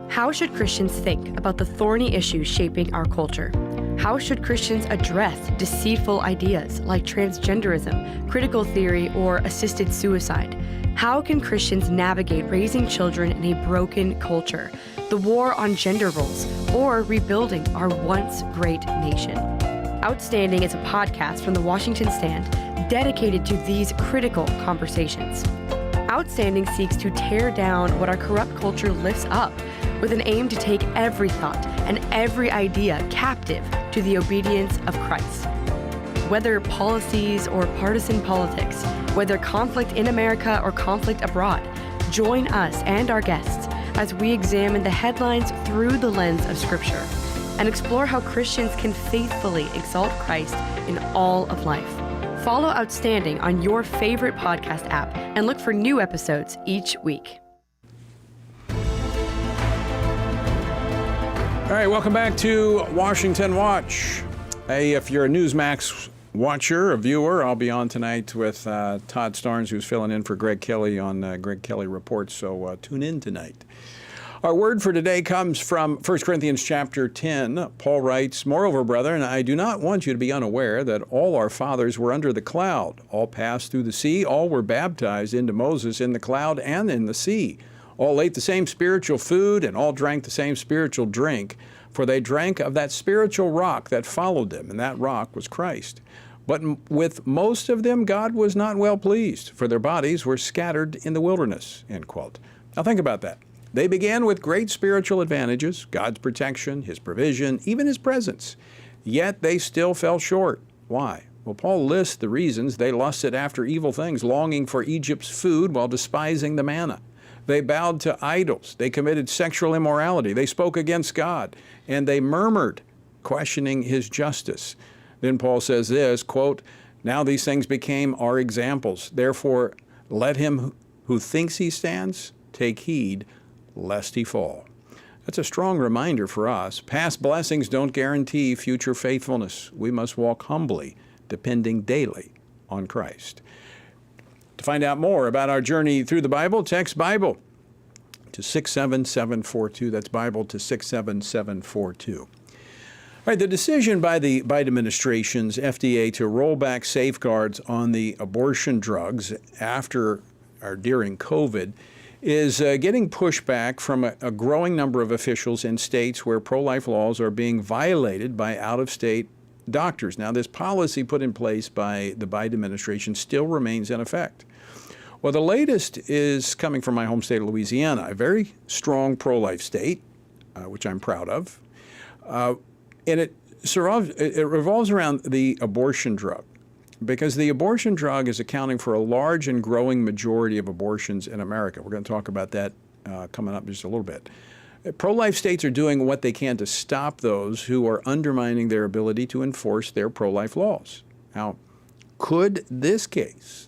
How should Christians think about the thorny issues shaping our culture? How should Christians address deceitful ideas like transgenderism, critical theory, or assisted suicide? How can Christians navigate raising children in a broken culture, the war on gender roles, or rebuilding our once great nation? Outstanding is a podcast from the Washington Stand dedicated to these critical conversations. Outstanding seeks to tear down what our corrupt culture lifts up with an aim to take every thought and every idea captive to the obedience of Christ. Whether policies or partisan politics, whether conflict in America or conflict abroad, join us and our guests as we examine the headlines through the lens of Scripture and explore how Christians can faithfully exalt Christ in all of life. Follow Outstanding on your favorite podcast app and look for new episodes each week. All right, welcome back to Washington Watch. Hey, if you're a Newsmax watcher, a viewer, I'll be on tonight with Todd Starnes, who's filling in for Greg Kelly on Greg Kelly Reports, so tune in tonight. Our word for today comes from 1 Corinthians chapter 10. Paul writes, "Moreover, brethren, I do not want you to be unaware that all our fathers were under the cloud. All passed through the sea. All were baptized into Moses in the cloud and in the sea. All ate the same spiritual food and all drank the same spiritual drink, for they drank of that spiritual rock that followed them, and that rock was Christ. But with most of them God was not well pleased, for their bodies were scattered in the wilderness." End quote. Now think about that. They began with great spiritual advantages, God's protection, His provision, even His presence. Yet they still fell short. Why? Well, Paul lists the reasons. They lusted after evil things, longing for Egypt's food while despising the manna. They bowed to idols. They committed sexual immorality. They spoke against God. And they murmured, questioning His justice. Then Paul says this, quote, "Now these things became our examples. Therefore, let him who thinks he stands take heed lest he fall." That's a strong reminder for us. Past blessings don't guarantee future faithfulness. We must walk humbly, depending daily on Christ. To find out more about our journey through the Bible, text Bible to 67742. That's Bible to 67742. All right, the decision by the Biden administration's FDA to roll back safeguards on the abortion drugs after or during COVID is getting pushback from a growing number of officials in states where pro-life laws are being violated by out-of-state doctors. Now, this policy put in place by the Biden administration still remains in effect. Well, the latest is coming from my home state of Louisiana, a very strong pro-life state, which I'm proud of. And it revolves around the abortion drug, because the abortion drug is accounting for a large and growing majority of abortions in America. We're going to talk about that coming up in just a little bit. Pro-life states are doing what they can to stop those who are undermining their ability to enforce their pro-life laws. Now, Could this case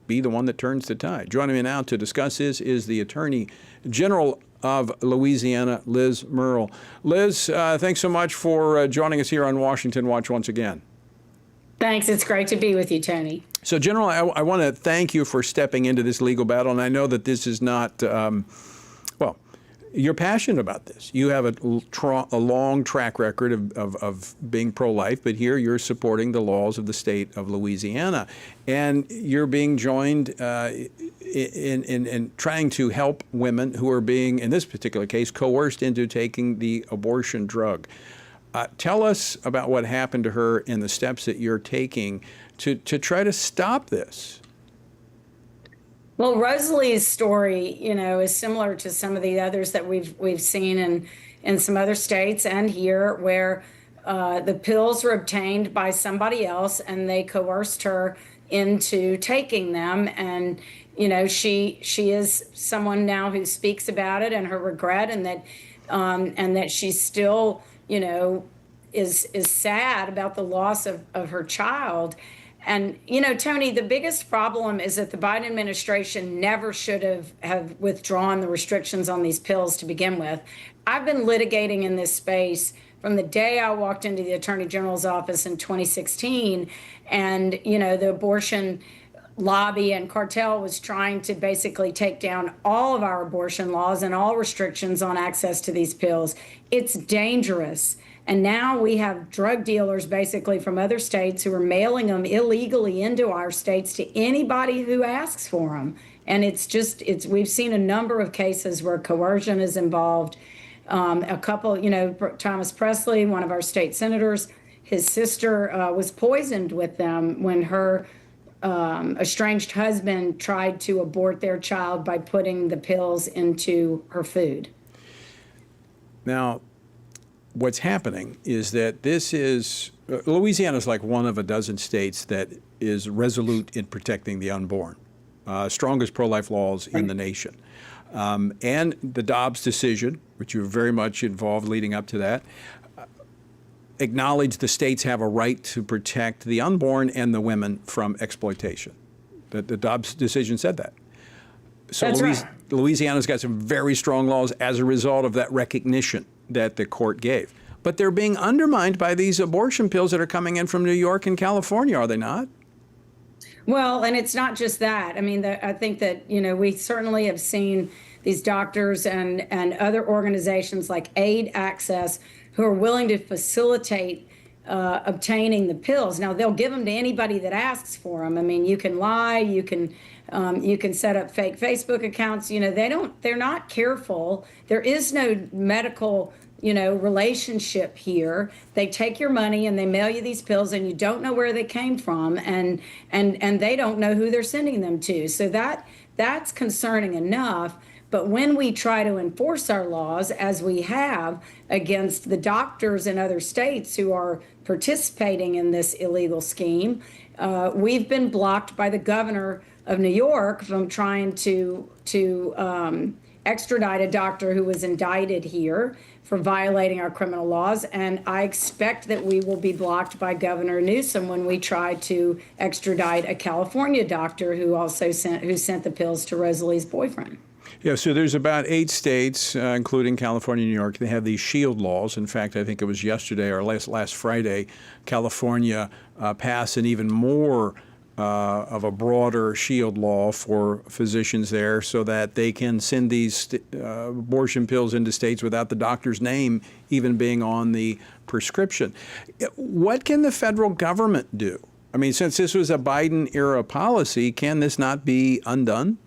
be the one that turns the tide? Joining me now to discuss this is the Attorney General of Louisiana, Liz Murrill. Liz, thanks so much for joining us here on Washington Watch once again. Thanks. It's great to be with you, Tony. So, General, I want to thank you for stepping into this legal battle, and I know that this is not, well, you're passionate about this. You have a long track record of being pro-life, but here you're supporting the laws of the state of Louisiana, and you're being joined in trying to help women who are being, in this particular case, coerced into taking the abortion drug. Tell us about what happened to her and the steps that you're taking to try to stop this. Well, Rosalie's story, is similar to some of the others that we've seen in some other states and here, where the pills were obtained by somebody else and they coerced her into taking them. And she is someone now who speaks about it and her regret, and that she's still is sad about the loss of her child. And, Tony, the biggest problem is that the Biden administration never should have withdrawn the restrictions on these pills to begin with. I've been litigating in this space from the day I walked into the Attorney General's office in 2016. And, the abortion lobby and cartel was trying to basically take down all of our abortion laws and all restrictions on access to these pills. It's dangerous. And now we have drug dealers basically from other states who are mailing them illegally into our states to anybody who asks for them. And we've seen a number of cases where coercion is involved. A couple, Thomas Presley, one of our state senators, his sister was poisoned with them when her estranged husband tried to abort their child by putting the pills into her food. Now, what's happening is that Louisiana is like one of a dozen states that is resolute in protecting the unborn, strongest pro-life laws in the nation. And the Dobbs decision, which you were very much involved leading up to that, acknowledged the states have a right to protect the unborn and the women from exploitation. The Dobbs decision said that. So That's right. Louisiana's got some very strong laws as a result of that recognition that the court gave. But they're being undermined by these abortion pills that are coming in from New York and California, are they not? Well, and it's not just that. I mean, I think that, we certainly have seen these doctors and other organizations like Aid Access who are willing to facilitate obtaining the pills. Now, they'll give them to anybody that asks for them. I mean, you can lie, you can set up fake Facebook accounts. They're not careful. There is no medical, relationship here. They take your money and they mail you these pills and you don't know where they came from, and they don't know who they're sending them to. So that's concerning enough. But when we try to enforce our laws, as we have against the doctors in other states who are participating in this illegal scheme, we've been blocked by the governor of New York from trying to extradite a doctor who was indicted here for violating our criminal laws. And I expect that we will be blocked by Governor Newsom when we try to extradite a California doctor who sent the pills to Rosalie's boyfriend. Yeah, so there's about 8 states, including California and New York, that have these shield laws. In fact, I think it was yesterday or last Friday, California passed an even more of a broader shield law for physicians there so that they can send these abortion pills into states without the doctor's name even being on the prescription. What can the federal government do? I mean, since this was a Biden-era policy, can this not be undone?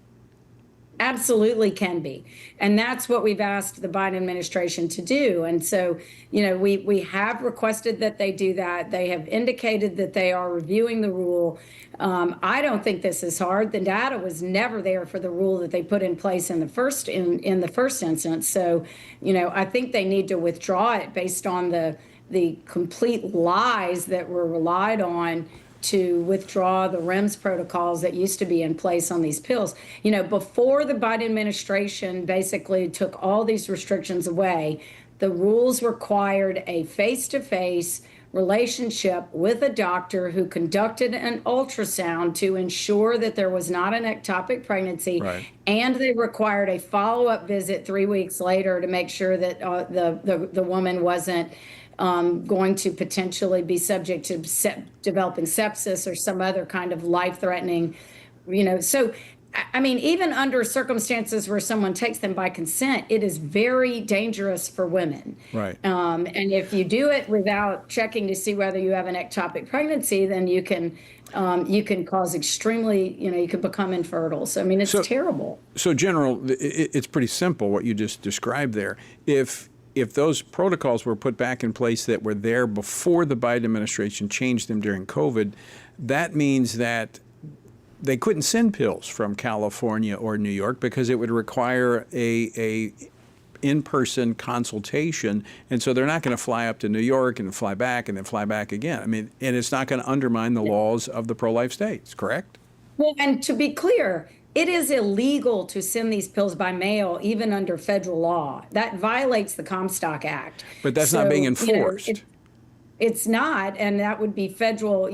Absolutely can be. And that's what we've asked the Biden administration to do. And so, we have requested that they do that. They have indicated that they are reviewing the rule. I don't think this is hard. The data was never there for the rule that they put in place in the first instance. So, I think they need to withdraw it based on the complete lies that were relied on to withdraw the REMS protocols that used to be in place on these pills. Before the Biden administration basically took all these restrictions away, the rules required a face-to-face relationship with a doctor who conducted an ultrasound to ensure that there was not an ectopic pregnancy, and they required a follow-up visit 3 weeks later to make sure that the woman wasn't going to potentially be subject to developing sepsis or some other kind of life-threatening, so I mean, even under circumstances where someone takes them by consent, it is very dangerous for women. Right. And if you do it without checking to see whether you have an ectopic pregnancy, then you can cause extremely, you can become infertile. So, I mean, it's terrible. So, General, it's pretty simple what you just described there. If those protocols were put back in place that were there before the Biden administration changed them during COVID, that means that they couldn't send pills from California or New York because it would require a in-person consultation, and so they're not going to fly up to New York and fly back and then fly back again. I mean, and it's not going to undermine the laws of the pro-life states, correct? Well, and to be clear, it is illegal to send these pills by mail, even under federal law. That violates the Comstock Act. But that's not being enforced. It's not, and that would be federal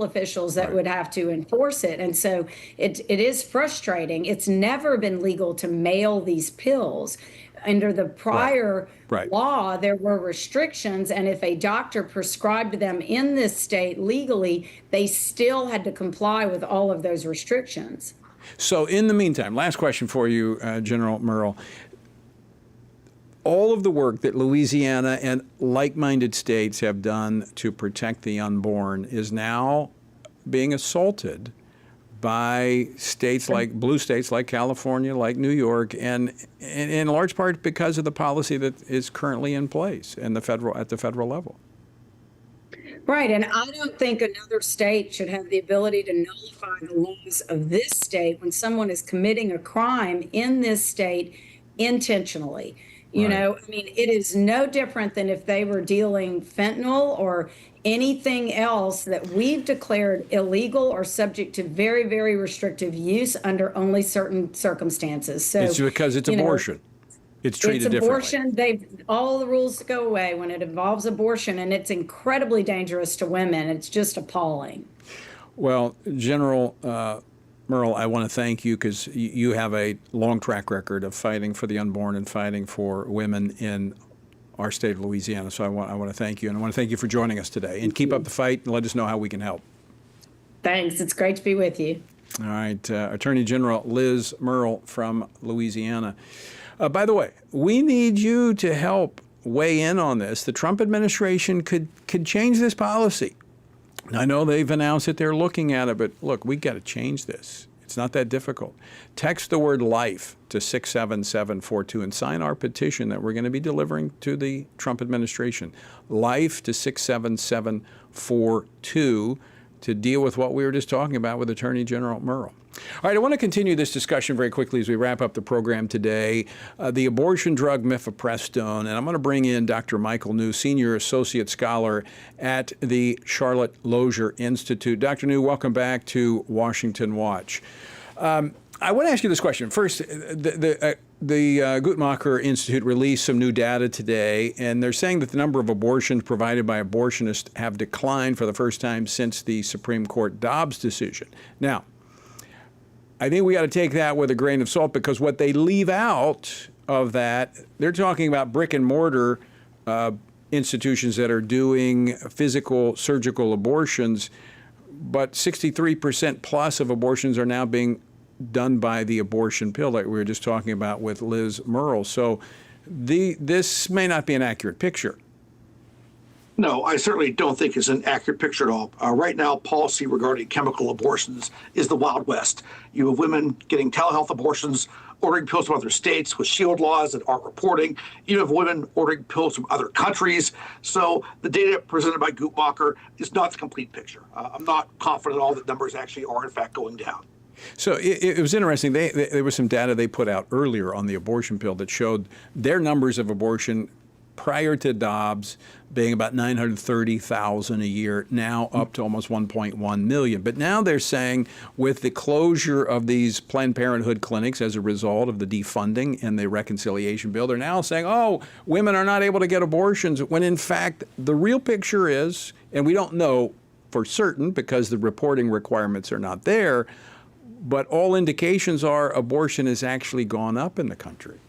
officials that would have to enforce it. And so it is frustrating. It's never been legal to mail these pills. Under the prior law, there were restrictions, and if a doctor prescribed them in this state legally, they still had to comply with all of those restrictions. So in the meantime, last question for you, General Murrell. All of the work that Louisiana and like-minded states have done to protect the unborn is now being assaulted by states like blue states like California, like New York, and in large part because of the policy that is currently in place at the federal level. Right, and I don't think another state should have the ability to nullify the laws of this state when someone is committing a crime in this state intentionally. I mean, it is no different than if they were dealing fentanyl or anything else that we've declared illegal or subject to very, very restrictive use under only certain circumstances. So it's because it's abortion. It's treated differently. Abortion. All the rules go away when it involves abortion, and it's incredibly dangerous to women. It's just appalling. Well, General Murrell, I want to thank you because you have a long track record of fighting for the unborn and fighting for women in our state of Louisiana. So I want to thank you, and I want to thank you for joining us today. And keep up the fight and let us know how we can help. Thanks. It's great to be with you. All right. Attorney General Liz Murrell from Louisiana. By the way, we need you to help weigh in on this. The Trump administration could change this policy. I know they've announced that they're looking at it, but look, we got to change this. It's not that difficult. Text the word life to 67742 and sign our petition that we're going to be delivering to the Trump administration. Life to 67742 to deal with what we were just talking about with Attorney General Murrell. All right, I want to continue this discussion very quickly as we wrap up the program today. The abortion drug mifepristone, and I'm going to bring in Dr. Michael New, Senior Associate Scholar at the Charlotte Lozier Institute. Dr. New, welcome back to Washington Watch. I want to ask you this question. First, the Guttmacher Institute released some new data today, and they're saying that the number of abortions provided by abortionists have declined for the first time since the Supreme Court Dobbs decision. Now, I think we got to take that with a grain of salt because what they leave out of that, they're talking about brick and mortar institutions that are doing physical surgical abortions, but 63% plus of abortions are now being done by the abortion pill, like we were just talking about with Liz Murrell. So this may not be an accurate picture. No, I certainly don't think it's an accurate picture at all. Right now, policy regarding chemical abortions is the Wild West. You have women getting telehealth abortions, ordering pills from other states with shield laws that aren't reporting. You have women ordering pills from other countries. So the data presented by Guttmacher is not the complete picture. I'm not confident at all that numbers actually are, in fact, going down. So it was interesting. There was some data they put out earlier on the abortion pill that showed their numbers of abortion prior to Dobbs being about 930,000 a year, now up to almost 1.1 million. But now they're saying with the closure of these Planned Parenthood clinics as a result of the defunding and the reconciliation bill, they're now saying, oh, women are not able to get abortions, when in fact the real picture is, and we don't know for certain because the reporting requirements are not there, but all indications are abortion has actually gone up in the country.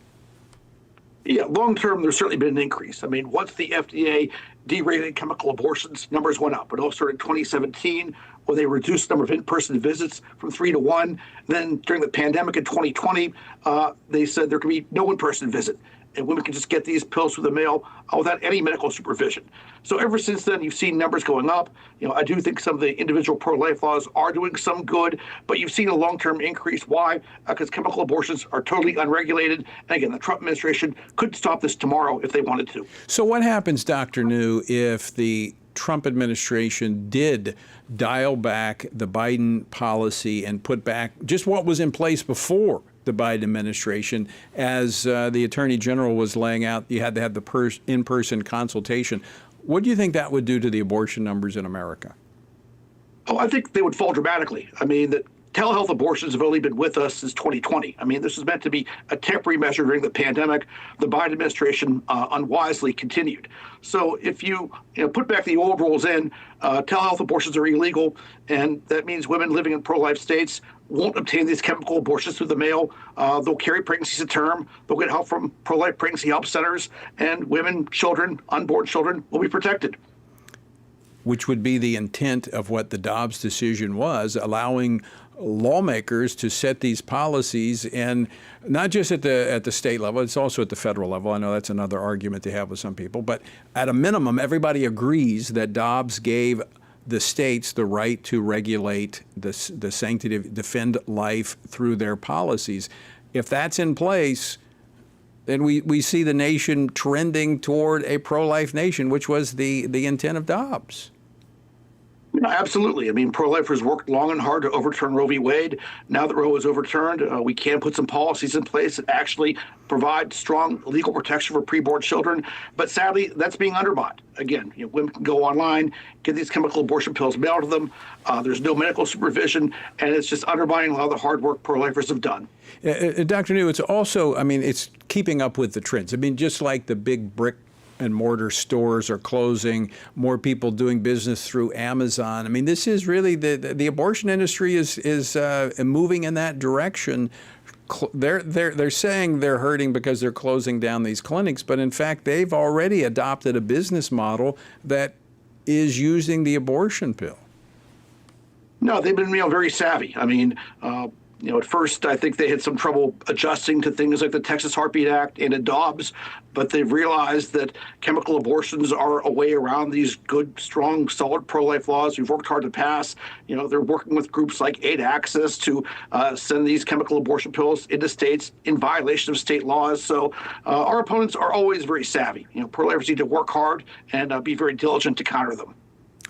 Yeah, long term, there's certainly been an increase. I mean, once the FDA derated chemical abortions, numbers went up. It all started in 2017 when they reduced the number of in-person visits from 3 to 1. Then during the pandemic in 2020, they said there could be no in-person visit, and women can just get these pills through the mail without any medical supervision. So ever since then, you've seen numbers going up. I do think some of the individual pro-life laws are doing some good, but you've seen a long-term increase. Why? Because chemical abortions are totally unregulated. And again, the Trump administration could stop this tomorrow if they wanted to. So what happens, Dr. New, if the Trump administration did dial back the Biden policy and put back just what was in place before the Biden administration? As the Attorney General was laying out, you had to have the in-person consultation. What do you think that would do to the abortion numbers in America? Oh, I think they would fall dramatically. I mean, that telehealth abortions have only been with us since 2020. I mean, this was meant to be a temporary measure during the pandemic. The Biden administration unwisely continued. So if you put back the old rules in, telehealth abortions are illegal, and that means women living in pro-life states won't obtain these chemical abortions through the mail. They'll carry pregnancies to term. They'll get help from pro-life pregnancy help centers, and women, children, unborn children will be protected. Which would be the intent of what the Dobbs decision was, allowing lawmakers to set these policies, and not just at the state level, it's also at the federal level. I know that's another argument to have with some people, but at a minimum, everybody agrees that Dobbs gave the states the right to regulate the sanctity of defend life through their policies. If that's in place, then we see the nation trending toward a pro-life nation, which was the intent of Dobbs. Absolutely. I mean, pro-lifers worked long and hard to overturn Roe v. Wade. Now that Roe is overturned, we can put some policies in place that actually provide strong legal protection for preborn children. But sadly, that's being undermined. Again, women can go online, get these chemical abortion pills mailed to them. There's no medical supervision, and it's just undermining a lot of the hard work pro-lifers have done. Dr. New, it's also, it's keeping up with the trends. I mean, just like the big brick and mortar stores are closing, more people doing business through Amazon. I mean, this is really the abortion industry is moving in that direction. They're saying they're hurting because they're closing down these clinics, but in fact, they've already adopted a business model that is using the abortion pill. No, they've been very savvy. I mean, at first, I think they had some trouble adjusting to things like the Texas Heartbeat Act and Dobbs, but they've realized that chemical abortions are a way around these good, strong, solid pro-life laws we've worked hard to pass. They're working with groups like Aid Access to send these chemical abortion pills into states in violation of state laws. So our opponents are always very savvy. Pro-lifers need to work hard and be very diligent to counter them.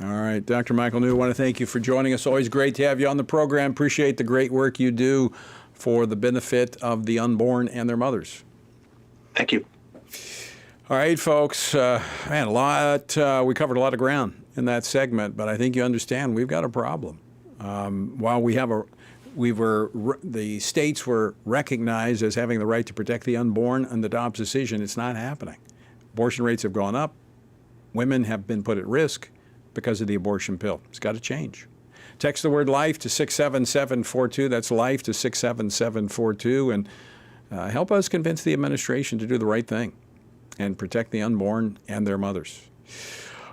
All right, Dr. Michael New, I want to thank you for joining us. Always great to have you on the program. Appreciate the great work you do for the benefit of the unborn and their mothers. Thank you. All right, folks. We covered a lot of ground in that segment, but I think you understand we've got a problem. While the states were recognized as having the right to protect the unborn in the Dobbs decision, it's not happening. Abortion rates have gone up. Women have been put at risk because of the abortion pill. It's got to change. Text the word LIFE to 67742. That's LIFE to 67742. And help us convince the administration to do the right thing and protect the unborn and their mothers.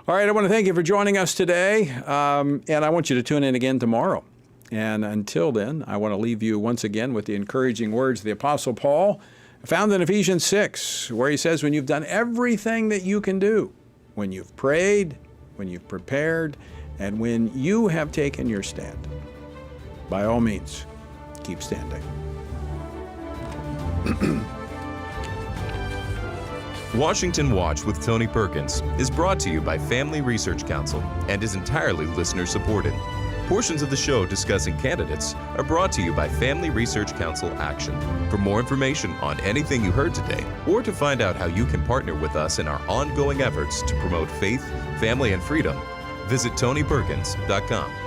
All right, I want to thank you for joining us today. And I want you to tune in again tomorrow. And until then, I want to leave you once again with the encouraging words of the Apostle Paul, found in Ephesians 6, where he says, when you've done everything that you can do, when you've prayed, when you've prepared, and when you have taken your stand, by all means, keep standing. Washington Watch with Tony Perkins is brought to you by Family Research Council and is entirely listener-supported. Portions of the show discussing candidates are brought to you by Family Research Council Action. For more information on anything you heard today, or to find out how you can partner with us in our ongoing efforts to promote faith, family, and freedom, visit TonyPerkins.com.